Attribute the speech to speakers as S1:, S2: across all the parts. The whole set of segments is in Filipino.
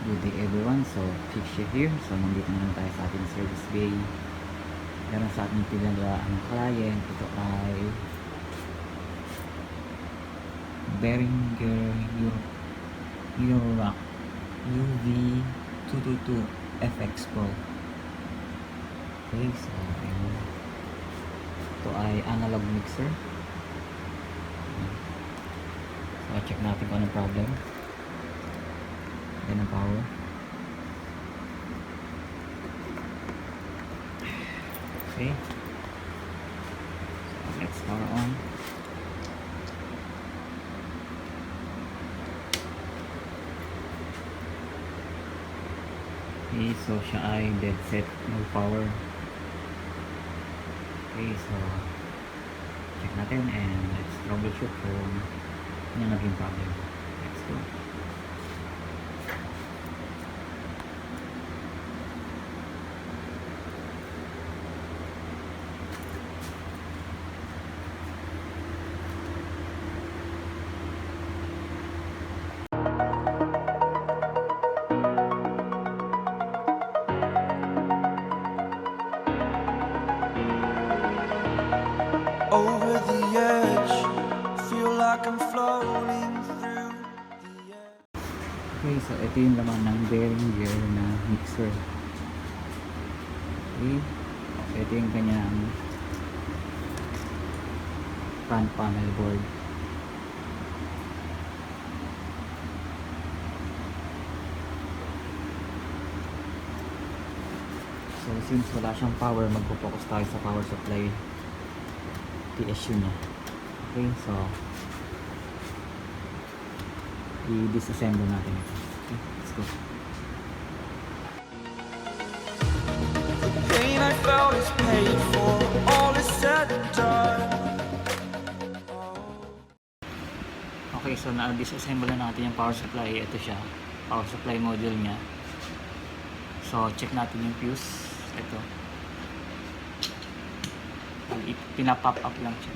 S1: Good day everyone, so Fixie here. So nandito naman tayo sa ating service bay. Meron sa ating pinagawa ang client. Ito ay Behringer Eurorack UV222 FX Pro. Okay, so ito ay analog mixer. So check natin kung anong problem. Yan ang power. Okay. So let's power on. Okay, so siya ay dead set, no power. Okay, so check natin and let's troubleshoot kung ano naging problem. Let's go.
S2: Over the edge, feel like I'm floating through the air.
S1: Okay, so ito yung laman ng Behringer na mixer. Okay, so ito yung kanyang front panel board. So since wala siyang power, magpo-focus tayo sa power supply TSU niya. Okay, so i-disassemble natin ito. Okay, let's go.
S2: The pain I felt is paid for, all is said and done.
S1: Okay, so na-disassemble na natin yung power supply. Ito siya, power supply module niya. So check natin yung fuse. Ito, pinapop up lang siya.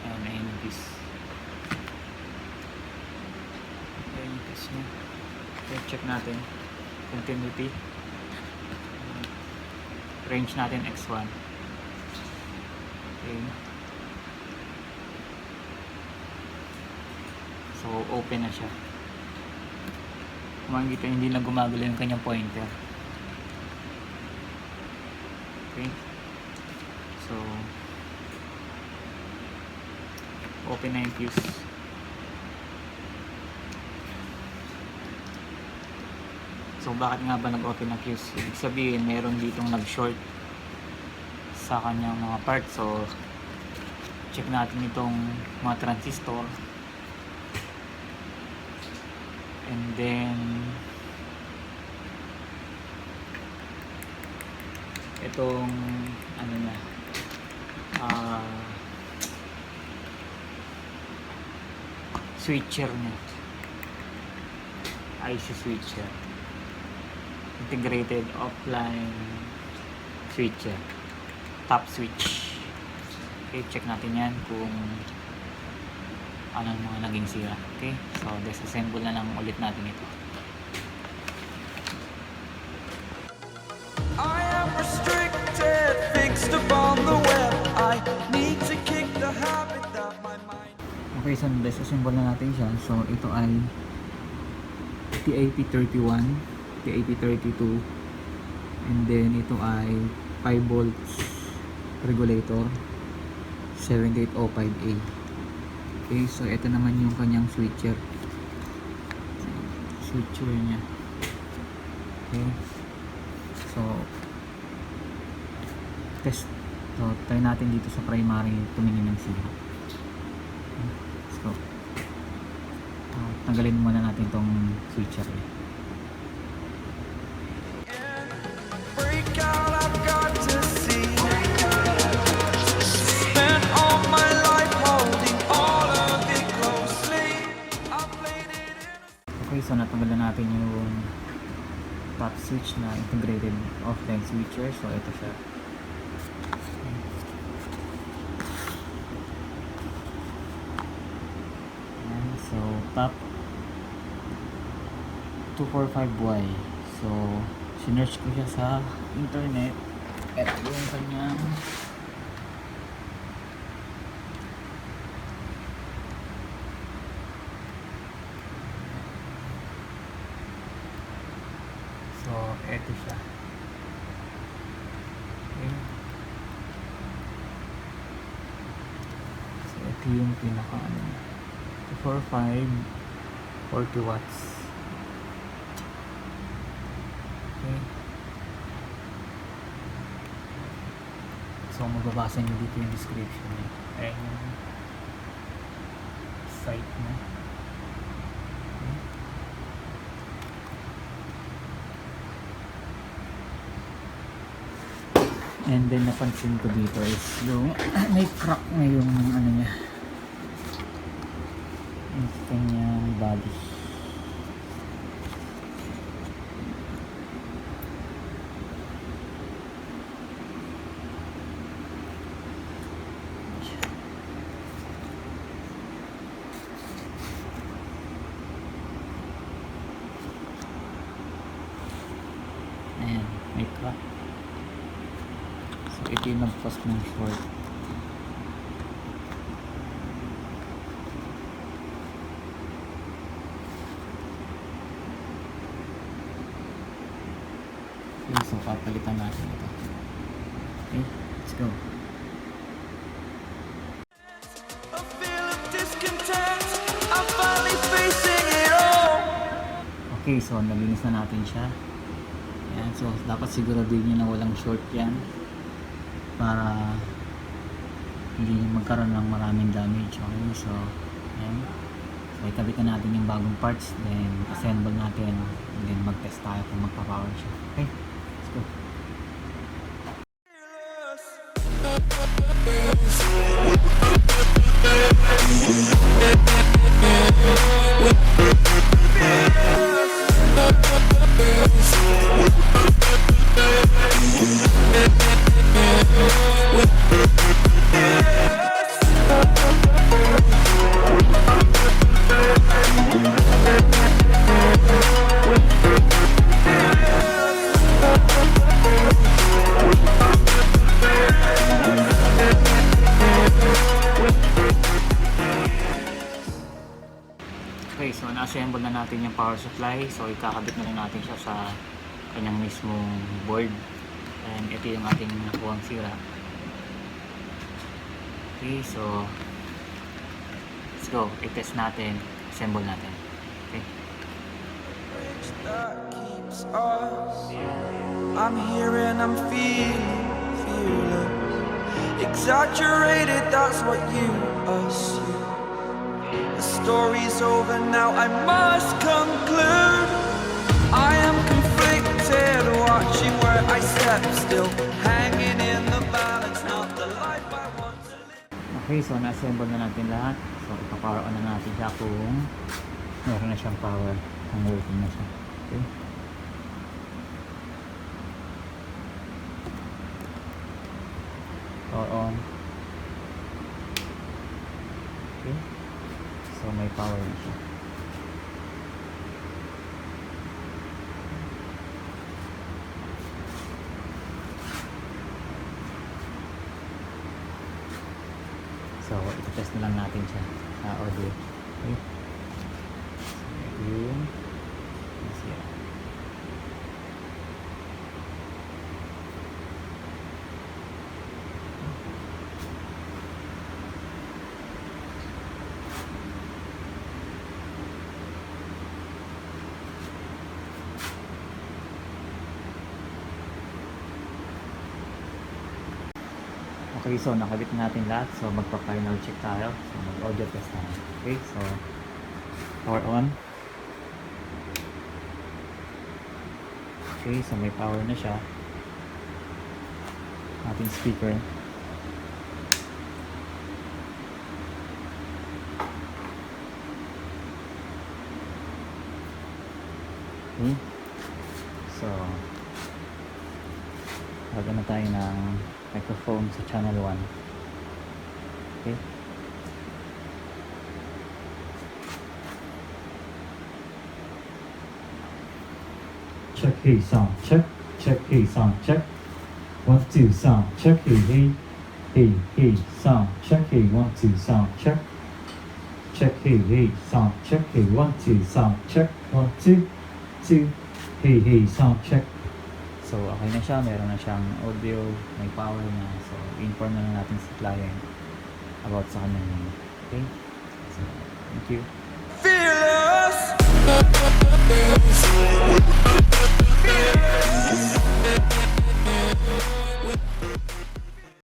S1: Ayan yung fuse. Ayan yung fuse niya. Okay, check natin continuity. Range natin X1. Okay, so open na siya. Makikita hindi na gumagalaw yung kanyang pointer. Okay, so open na yung fuse. So bakit nga ba nag-open ang fuse? Ibig sabihin meron ditong nag-short sa kanyang mga parts. So check natin itong mga transistor. And then itong ano niya, switcher niya, IC switcher, integrated offline switcher, top switch. Okay, check natin yan kung anong mga naging sira. Okay, so disassemble na lang ulit natin ito.
S2: I am restricted, fixed upon the web. I need to kick the habit that my mind.
S1: Okay, so disassemble na natin siya. So ito ay TAP31, TAP32, and then ito ay 5 volts regulator 7805A. Okay, so ito naman yung kanyang switcher niya. Okay, so test. So try natin dito sa primary tumingin ng sira. Let's go. Tanggalin muna natin tong switcher niya.
S2: Break out, I've got to see. Spent all my life holding all of it closely. I played it in a...
S1: Okay, so natanggal na natin yung top switch na integrated offline switcher. So ito siya. laptop 245Y. So sinearch ko siya sa internet. Ito yung kanyang eto siya. Okay. So ito yung pinaka ano niya. 245 40 watts. Okay. So magbabasa niyo dito yung description niya. Ayan yung site niya. Okay. And then napansin ko dito is yung may crack na yung ano niya, yung kanyang body. Ayan, may crack. So ito yung nagpas ng short. Okay, so papalitan natin ito. Okay, let's go.
S2: A feel of discontent, I'm finally facing it all.
S1: Okay, so nalinis na natin siya. Ayan, so dapat siguraduhin nyo na walang short yan para hindi magkaroon ng maraming damage. Okay, so ayan. So ikabit na natin yung bagong parts, then assemble natin, and then mag-test tayo kung magpa-power siya. Okay, let's go. Okay, so na-assemble na natin yung power supply. So ikakabit na lang natin siya sa kanyang mismong board. And ito yung ating nakuhang sira. Okay, so let's go. I-test natin. Assemble natin. Okay.
S2: Bridge that keeps us. I'm here and I'm feeling fearless. Exaggerated, that's what you assume. The story's over now, I must conclude. I am conflicted, watching where I step still, hanging in the balance, not the life I want to live.
S1: Okay, so na-assemble na natin lahat. So ipa-power on na natin siya kung meron na siyang power, kung working na siya. Okay. Power on. Okay. So may power na siya. So ito-test na lang natin siya sa audio. Okay. So yung nasira. Okay, so nakabit natin lahat. So magpa-final check tayo. So mag-audio test tayo. Okay, so power on. Okay, so may power na siya. Ating speaker. Okay. So lagyan na tayo ng microphone sa channel 1. Okay.
S3: check, hey, sound, check, hey, sound, check. 1, 2, sound, check, hey, sound, check, hey, 1, 2, sound, check. Check, hey, sound, check, hey, 1, 2, sound, check, 1, 2, 2, hey, sound, check.
S1: So, okay na siya. Meron na siyang audio, may power na. So, inform na lang natin sa client about sa kanya. Okay? So, thank you.
S2: Fearless.